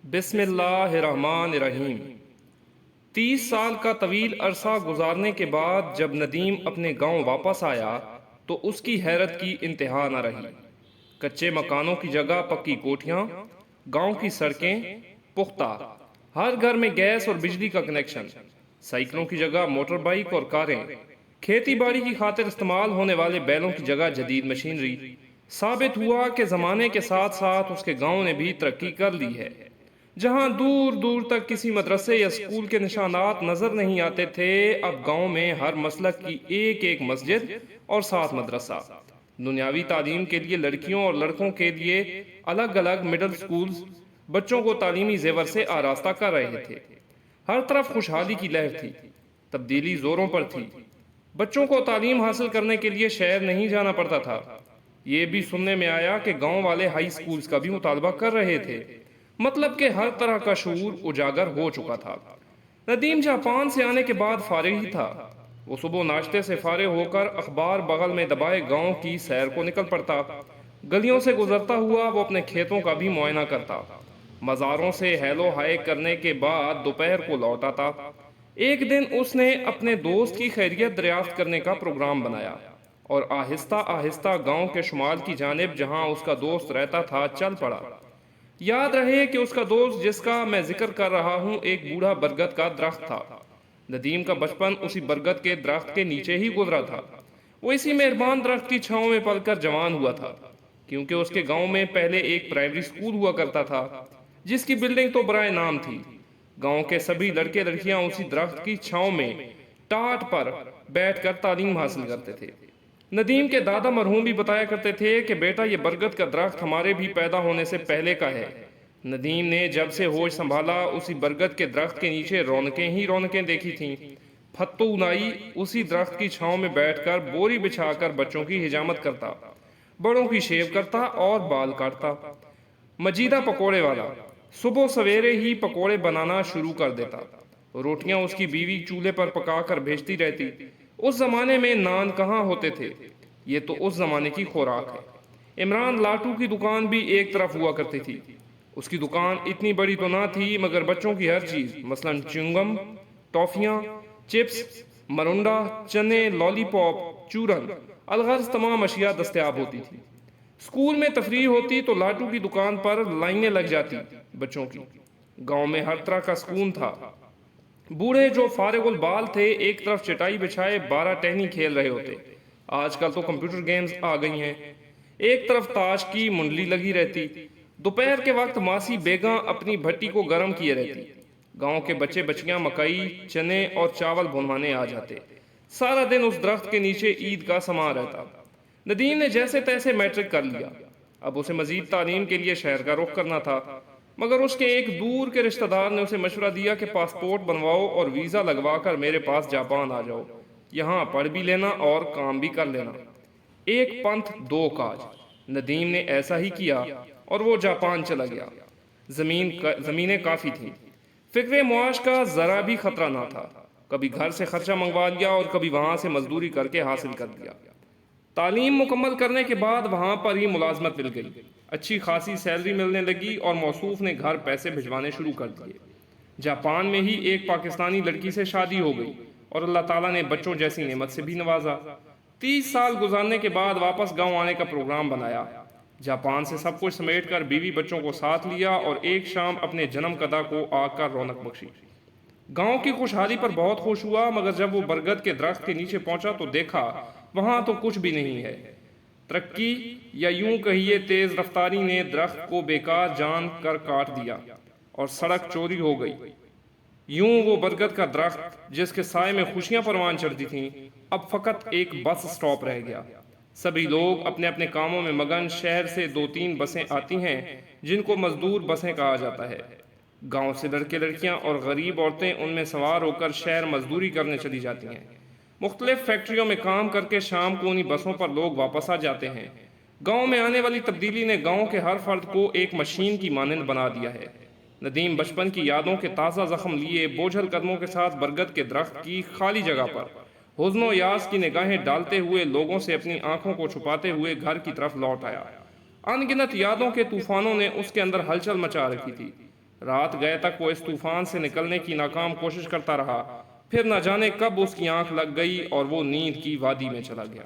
بسم اللہ الرحمن الرحیم۔ 30 سال کا طویل عرصہ گزارنے کے بعد جب ندیم اپنے گاؤں واپس آیا تو اس کی حیرت کی انتہا نہ رہی۔ کچے مکانوں کی جگہ پکی کوٹھیاں، گاؤں کی سڑکیں پختہ، ہر گھر میں گیس اور بجلی کا کنیکشن، سائیکلوں کی جگہ موٹر بائک اور کاریں، کھیتی باڑی کی خاطر استعمال ہونے والے بیلوں کی جگہ جدید مشینری۔ ثابت ہوا کہ زمانے کے ساتھ ساتھ اس کے گاؤں نے بھی ترقی کر لی ہے۔ جہاں دور دور تک کسی مدرسے یا اسکول کے نشانات نظر نہیں آتے تھے، اب گاؤں میں ہر مسلک کی ایک ایک مسجد اور 7 مدرسہ، دنیاوی تعلیم کے لیے لڑکیوں اور لڑکوں کے لیے الگ الگ مڈل سکولز بچوں کو تعلیمی زیور سے آراستہ کر رہے تھے۔ ہر طرف خوشحالی کی لہر تھی، تبدیلی زوروں پر تھی۔ بچوں کو تعلیم حاصل کرنے کے لیے شہر نہیں جانا پڑتا تھا۔ یہ بھی سننے میں آیا کہ گاؤں والے ہائی سکولز کا بھی مطالبہ کر رہے تھے، مطلب کہ ہر طرح کا شعور اجاگر ہو چکا تھا۔ ندیم جاپان سے آنے کے بعد فارغ ہی تھا۔ وہ صبح ناشتے سے فارغ ہو کر اخبار بغل میں دبائے گاؤں کی سیر کو نکل پڑتا۔ گلیوں سے گزرتا ہوا وہ اپنے کھیتوں کا بھی معائنہ کرتا۔ مزاروں سے ہیلو ہائے کرنے کے بعد دوپہر کو لوٹ آتا۔ ایک دن اس نے اپنے دوست کی خیریت دریافت کرنے کا پروگرام بنایا اور آہستہ آہستہ گاؤں کے شمال کی جانب جہاں اس کا دوست رہتا تھا چل پڑا۔ یاد رہے کہ اس کا دوست جس کا میں ذکر کر رہا ہوں ایک بوڑھا برگد کا درخت تھا۔ ندیم کا بچپن اسی برگد کے درخت کے نیچے ہی گزرا تھا۔ وہ اسی مہربان درخت کی چھاؤں میں پل کر جوان ہوا تھا، کیونکہ اس کے گاؤں میں پہلے ایک پرائمری سکول ہوا کرتا تھا جس کی بلڈنگ تو برائے نام تھی۔ گاؤں کے سبھی لڑکے لڑکیاں اسی درخت کی چھاؤں میں ٹاٹ پر بیٹھ کر تعلیم حاصل کرتے تھے۔ ندیم کے دادا مرحوم بھی بتایا کرتے تھے کہ بیٹا یہ برگد کا درخت ہمارے بھی پیدا ہونے سے پہلے کا ہے۔ ندیم نے جب سے ہوش سنبھالا اسی برگد کے درخت کے نیچے رونقیں ہی رونقیں دیکھی تھیں۔ پھتو نائی اسی درخت کی چھاؤں میں بیٹھ کر بوری بچھا کر بچوں کی حجامت کرتا، بڑوں کی شیو کرتا اور بال کاٹتا۔ مجیدہ پکوڑے والا صبح سویرے ہی پکوڑے بنانا شروع کر دیتا۔ روٹیاں اس کی بیوی چولہے پر پکا کر بھیجتی رہتی۔ اس زمانے میں نان کہاں ہوتے تھے، یہ تو اس زمانے کی خوراک ہے۔ عمران لاٹو کی دکان بھی ایک طرف ہوا کرتی تھی۔ اس کی دکان اتنی بڑی تو نہ تھی مگر بچوں کی ہر چیز مثلاً چنگم، ٹافیاں، چپس، مرنڈا، چنے، لالی پاپ، چورن، الغرض تمام اشیاء دستیاب ہوتی تھی۔ اسکول میں تفریح ہوتی تو لاٹو کی دکان پر لائنیں لگ جاتی بچوں کی۔ گاؤں میں ہر طرح کا سکون تھا۔ بوڑھے جو فارغ البال تھے ایک طرف چٹائی بچھائے 12 ٹہنی کھیل رہے ہوتے، آج کل تو کمپیوٹر گیمز آ گئی ہیں، ایک طرف تاش کی منڈلی لگی رہتی۔ دوپہر کے وقت ماسی بیگاں اپنی بھٹی کو گرم کیے رہتی۔ گاؤں کے بچے بچیاں مکئی، چنے اور چاول بھنوانے آ جاتے۔ سارا دن اس درخت کے نیچے عید کا سما رہتا۔ ندیم نے جیسے تیسے میٹرک کر لیا۔ اب اسے مزید تعلیم کے لیے شہر کا رخ کرنا تھا، مگر اس کے ایک دور کے رشتہ دار نے اسے مشورہ دیا کہ پاسپورٹ بنواؤ اور ویزا لگوا کر میرے پاس جاپان آ جاؤ، یہاں پڑھ بھی لینا اور کام بھی کر لینا۔ ایک پنتھ دو کاج۔ ندیم نے ایسا ہی کیا اور وہ جاپان چلا گیا۔ زمینیں کافی تھیں، فکر معاش کا ذرا بھی خطرہ نہ تھا۔ کبھی گھر سے خرچہ منگوا لیا اور کبھی وہاں سے مزدوری کر کے حاصل کر لیا۔ تعلیم مکمل کرنے کے بعد وہاں پر ہی ملازمت مل گئی، اچھی خاصی سیلری ملنے لگی اور موصوف نے گھر پیسے بھجوانے شروع کر دیے۔ جاپان میں ہی ایک پاکستانی لڑکی سے شادی ہو گئی اور اللہ تعالیٰ نے بچوں جیسی نعمت سے بھی نوازا۔ 30 سال گزارنے کے بعد واپس گاؤں آنے کا پروگرام بنایا۔ جاپان سے سب کچھ سمیٹ کر بیوی بچوں کو ساتھ لیا اور ایک شام اپنے جنم کدہ کو آ کر رونق بخشی۔ گاؤں کی خوشحالی پر بہت خوش ہوا، مگر جب وہ برگد کے درخت کے نیچے پہنچا تو دیکھا وہاں تو کچھ بھی نہیں ہے۔ ترقی یا یوں کہیے تیز رفتاری نے درخت کو بیکار جان کر کاٹ دیا اور سڑک چوری ہو گئی۔ یوں وہ برگد کا درخت جس کے سائے میں خوشیاں پروان چڑھتی تھیں اب فقط ایک بس سٹاپ رہ گیا۔ سبھی لوگ اپنے اپنے کاموں میں مگن۔ شہر سے 2-3 بسیں آتی ہیں جن کو مزدور بسیں کہا جاتا ہے۔ گاؤں سے لڑکے لڑکیاں اور غریب عورتیں ان میں سوار ہو کر شہر مزدوری کرنے چلی جاتی ہیں۔ مختلف فیکٹریوں میں کام کر کے شام کو انہی بسوں پر لوگ واپس آ جاتے ہیں۔ گاؤں میں آنے والی تبدیلی نے گاؤں کے ہر فرد کو ایک مشین کی مانند بنا دیا ہے۔ ندیم بچپن کی یادوں کے تازہ زخم لیے بوجھل قدموں کے ساتھ برگد کے درخت کی خالی جگہ پر حزن و یاس کی نگاہیں ڈالتے ہوئے لوگوں سے اپنی آنکھوں کو چھپاتے ہوئے گھر کی طرف لوٹ آیا۔ ان گنت یادوں کے طوفانوں نے اس کے اندر ہلچل مچا رکھی تھی۔ رات گئے تک وہ اس طوفان سے نکلنے کی ناکام کوشش کرتا رہا، پھر نہ جانے کب اس کی آنکھ لگ گئی اور وہ نیند کی وادی میں چلا گیا۔